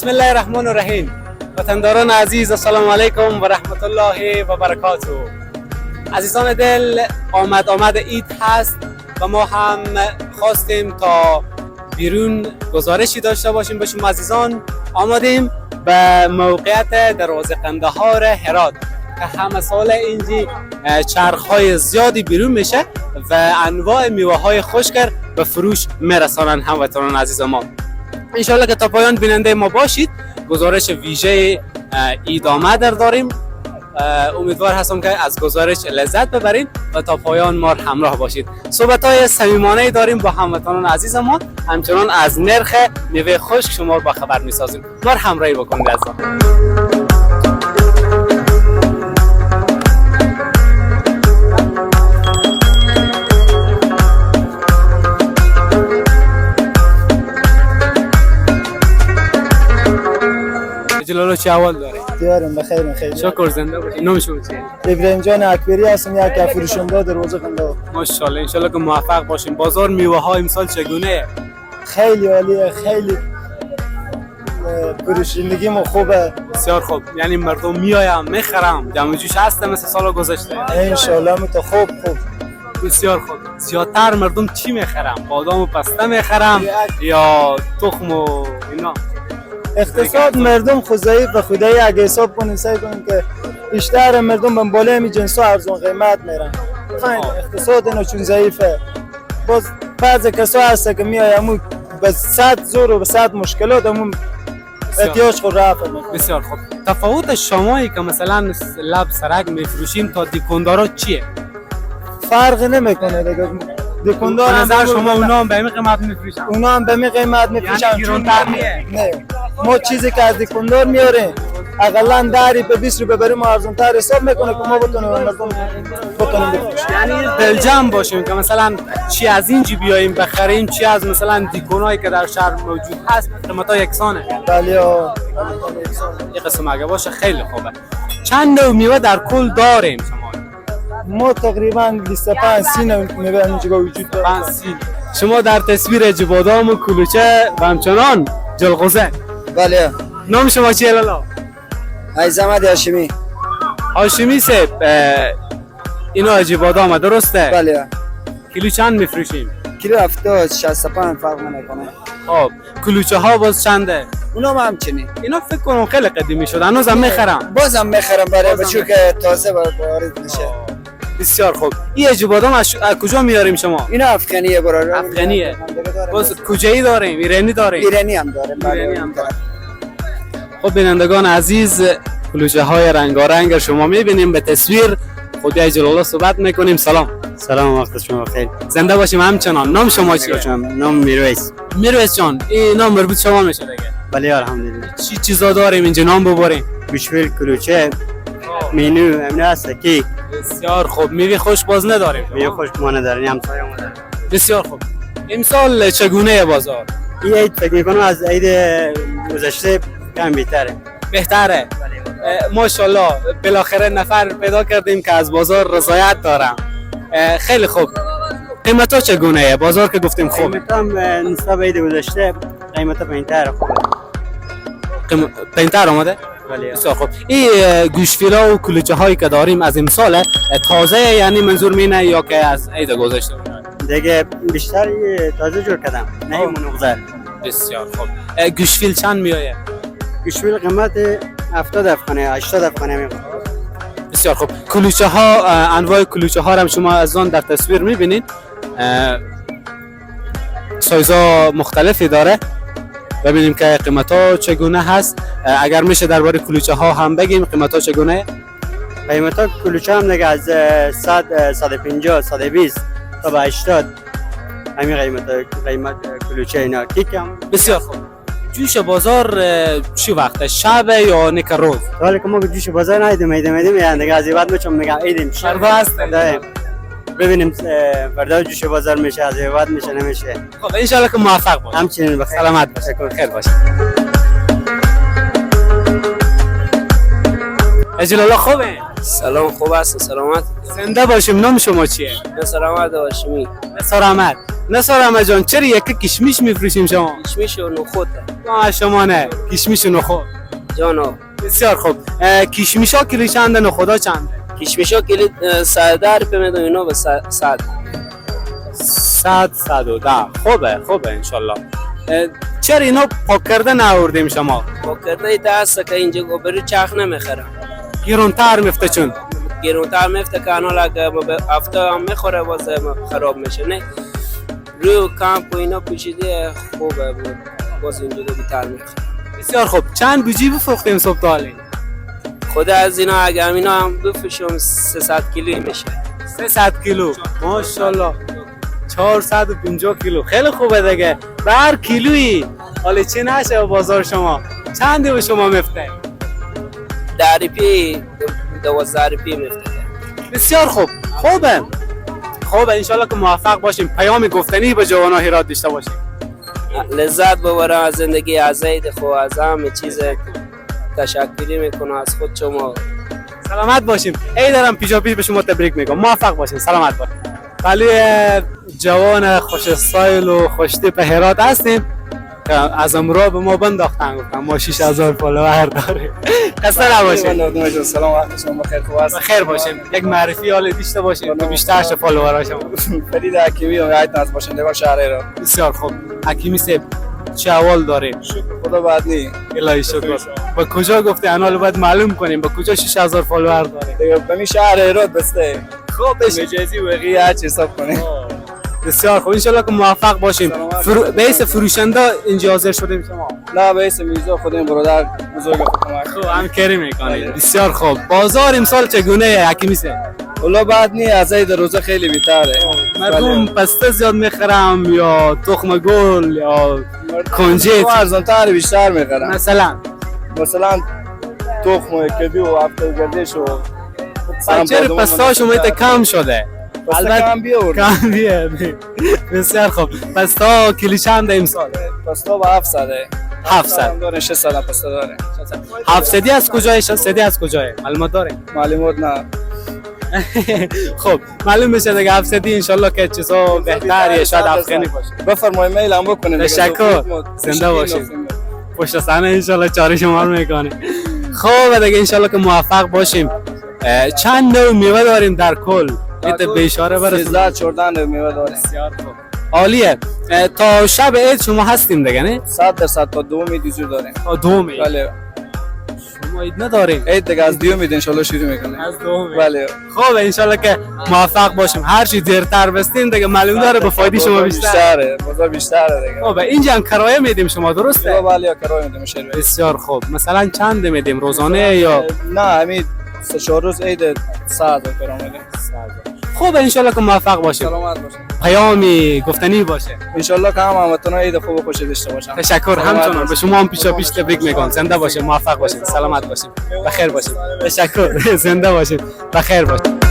بسم الله الرحمن الرحیم. وطنداران عزیز السلام علیکم و رحمت الله و برکاته. عزیزان دل، آمد عید هست و ما هم خواستیم تا بیرون گزارشی داشته باشیم به شما عزیزان. آمدیم به موقعیت دروازه قندهار هرات که همه سال اینجی چرخهای زیادی بیرون میشه و انواع میوه های خشک به فروش میرسانن هموطنان عزیز ما. انشالله که تا پایان بیننده ما باشید. گزارش ویژه عید آمد داریم. امیدوار هستم که از گزارش لذت ببرید و تا پایان ما همراه باشید. صحبت‌های صمیمانه داریم با هموطنان عزیز ما، همچنان از نرخ میوه خشک شما با خبر می‌سازیم. ما همراهی بکنید عزیزان. جلالو چه اول داره؟ دیارم بخیر خیلی. شکر زنده باشید. نام شما چیه؟ ابراهیم جان اکبری هستم، یک فروشنده دروازه قندهار. ماشاءالله انشالله که موفق باشیم. بازار میوه ها امسال چگونه؟ خیلی عالیه، خیلی فروشندگی ما خوبه. بسیار خوب. یعنی مردم میایم میخرم، جمع جوش هست مثل سال گذشته؟ انشالله تو خوب. بسیار خوب. زیادتر مردم چی میخرم؟ بادام و پسته میخرم یا تخم و اینا؟ اقتصاد مردم خود ضعیف و خدایی اگه حساب کنیم سعی کنیم که بیشتر مردم به بالای می جنس ها ارزان قیمت میرن. اقتصاد اینا چون ضعیفه. باز بعضی کسا هسته که میایم به 100 زور و به 100 مشکلات همون احتیاج خود رفع میکنه. بسیار خوب. تفاوت شمایی که مثلا لب سرک میفروشیم تا دکاندارا چیه؟ فرق نمیکنه دیگه. دکاندار نظر شما اونا هم به این قیمت میفروشن؟ اونا هم به این قیمت میفروشن. یعنی گرانتر نیه؟ نه. ما چیزی که از دکاندار میاریم اقلا 10 به 20 روپیه بریم ارزان‌تر حساب میکنه که ما بتونیم مردم بتونیم بفروشیم. یعنی دلجم باشیم که مثلا چی از اینجی بیاییم بخریم، چی از مثلا دکانایی که در شهر موجود هست قیمتا یکسانه. بله. یه قسم اگه باشه خیلی خوبه. چند نوع میوه در کل داریم شما؟ ما تقریبا 25 نوع میوه اینجا وجود داره. 5 شما در تصویر بادام و کلوچه و همچنان جلغوزه. بله. نام شما چیه لالا؟ عیزمد هاشمی. هاشمی صاحب، اینا بادام درسته؟ بله. کیلو چند میفروشیم؟ کیلو 70 65 فرق نمیکنه. خب کلوچه ها باز چنده؟ اونا هم همچنین. اینا فکر کنم خیلی قدیمی شد. هنوزم میخرم. بازم میخرم برای بچو که تازه وارد میشه. بسیار خوب. این بادام از کجا میاریم شما؟ اینا افغانیه برای. افغانیه. باز کجایی داریم؟ ایرانی داریم؟ ایرانی هم داریم. ایرانی هم داریم. خب بینندگان عزیز، کلوچه های رنگارنگ شما میبینیم به تصویر. خدای جلاله صحبت میکنیم. سلام وقت شما بخیر. زنده باشیم. همچنان نام شما چیه؟ نام میرویس جان. این نام مربوط شما میشه دیگه؟ بله الحمدلله. چی چیزا داریم اینجا نام ببریم؟ گوشفیل، کلوچه، مینو، امنا هست کی. بسیار خوب. میوه خوش باز نداریم؟ میوه خوش ما نداریم، هم سایه ما داریم. بسیار خوب. امسال چگونه بازار؟ این عید فکر میکنم از عید گذشته کم بهتره. ماشاءالله بالاخره نفر پیدا کردیم که از بازار رضایت دارم. خیلی خوب. قیمتا چگونه؟ بازار که گفتیم خوب. قیمتا نسبت به عید گذشته قیمتا پایین‌تر خوبه. پایین‌تر اومده؟ بله. بسیار خوب. این گوشت‌فیلا و کلوچه هایی که داریم از امسال تازه، یعنی منظور مینه یا که از عید گذشته؟ دیگه بیشتر تازه جور کردم، نه منقذر. بسیار خوب. گوشتفیل چند میایه؟ گوشتفیل قیمت 70 افغانی 80 افغانی میگه. بسیار خوب. کلوچه ها، انواع کلوچه ها هم شما از آن در تصویر میبینید. سایزها مختلفی داره. ببینیم که قیمت ها چگونه هست. اگر میشه درباره کلوچه ها هم بگیم قیمت ها چگونه؟ قیمت ها کلوچه هم دیگه از 100 150 120 تا به 80 همین قیمت کلوچه اینا کیکم. بسیار خوب. جوش بازار چی وقته؟ شب یا نیک روز؟ حالا که ما به جوش بازار ندیدیم یعنی دیگه از بعد میچم میگم عیدیم فردا هست داریم. ببینیم فردا جوش بازار میشه از بعد میشه نمیشه. خب ان شاء الله که موفق باشید. همچنین بخیر. سلامت باشید. خیر باشید. حاجی لالا خوبه؟ سلام، خوب است؟ سلامت. زنده باشیم. نام شما چیه؟ سلامت هاشمی. نثار احمد جان، چرا یک کشمیش میفروشیم شما؟ کشمیش و نخود نه شما نه، کشمیش و نخود. جانا. بسیار خوب. کشمیشا کیلو چنده، نخودا چنده؟ کشمیشا کلی 110 روپیه میدن، اینا به 100. 110. خوبه انشالله. چرا اینا پاک کرده نآوردیم شما؟ با کرده دست که اینجا گوبری چاخ نمیخرم. گرونتر میفته چون گرونتر میفته که آنها اگه به هفته هم میخوره باز خراب میشه. نه روی کامپ و اینا پوشیده خوبه بود، باز اینجا بیتر میخوره. بسیار خوب. چند بوجی بفروختیم صبح تالی؟ خود از اینا اگه اینا هم بفروشم 300 کیلو میشه. 300 کیلو ماشاءالله. 450 کیلو خیلی خوبه دیگه. به هر کیلویی حالا چی نشه بازار شما چنده به شما میفته؟ 10 روپیه 12 روپیه میفته. بسیار خوب. خوبه انشالله که موفق باشیم. پیام گفتنی به جوانان هرات داشته باشیم. لذت ببرم از زندگی، از عید خو، از همه چیز. تشکری میکنم از خود شما. سلامت باشیم. عیدم پیشا پیش به شما تبریک میگم. موفق باشین. سلامت باشین. ولی جوان خوش استایل و خوش تیپ هرات هستیم که از امروز به ما بنداختن، گفتن ما 6000 فالوور داریم. خسته نباشید. سلام وقت شما بخیر. خوب است؟ بخیر باشیم. یک معرفی حال داشته باشیم که بیشتر شه فالوورها شما. فرید حکیمی امیدوارم از باشندگان شهر ایران. بسیار خوب. حکیمی صاحب چه احوال داریم؟ خدا بد نی. الهی شکر. با کجا گفته انال باید معلوم کنیم با کجا 6000 فالوور داریم؟ دیگه به شهر ایران بسته. خوب بشه. مجازی بقیه هر چی حساب کنیم. بسیار خوب. انشالله که موفق باشیم. به حیث فروشنده اینجا حاضر شدیم شما؟ نه به حیث میزا خودم برادر بزرگ خودم. خوب هم کری میکنید. بسیار خوب. بازار امسال چگونه حکیمی صاحب؟ والله بعد نی از عید روزه خیلی بیتره. مردم پسته زیاد میخرم یا تخم گل یا کنجد؟ ارزان‌تر بیشتر میخرم. مثلا تخم کدی و هفته گردش و چرا پسته ها شما کم شده؟ البته کم بیاورد. کم بیاد. بسیار خوب. پسته ها کیلو چند امسال؟ پسته با 700. 700 داره 600 پسته داره. 700 از کجای؟ 600 از کجای؟ معلومات داره؟ معلومات نه. خب معلوم بشه دیگه 700 ان شاء الله که چیزا بهتره، شاید افغانی باشه. بفرمایید میل هم بکنید. تشکر. زنده باشیم. پشت صحنه ان شاء الله چاره شما رو میکنه. خب دیگه ان شاء الله که موفق باشیم. چند نوع میوه داریم در کل؟ به اشاره برسید. 14 نوع میوه داریم. بسیار خوب. عالیه. تا شب عید شما هستیم دیگه نه؟ 100% تا دوم دیجور داریم. تا دوم عید. بله. شما عید نداریم؟ عید دیگه از دیوم ان شاء الله شروع میکنیم. از دوم. بله. خب ان شاء الله که موفق باشیم. هر چی دیرتر بستین دیگه معلوم داره به فایده شما بیشتره. بازار بیشتره دیگه. خب اینجا هم کرایه میدیم شما درسته؟ بله کرایه میدیم شهر. بسیار خوب. مثلا چند میدیم روزانه یا نه همین 3-4 روز عید 100 کرایه میدیم. خوب ان شاء الله که موفق باشیم. سلامت باشید. پیامی گفتنی باشه. ان شاء الله که همتون عید خوب و خوش داشته باشم. تشکر. همچنان به شما هم پیشا پیش تبریک میگم. زنده باشید، موفق باشید، سلامت باشید، بخیر باشید. تشکر. زنده باشید، بخیر باشید.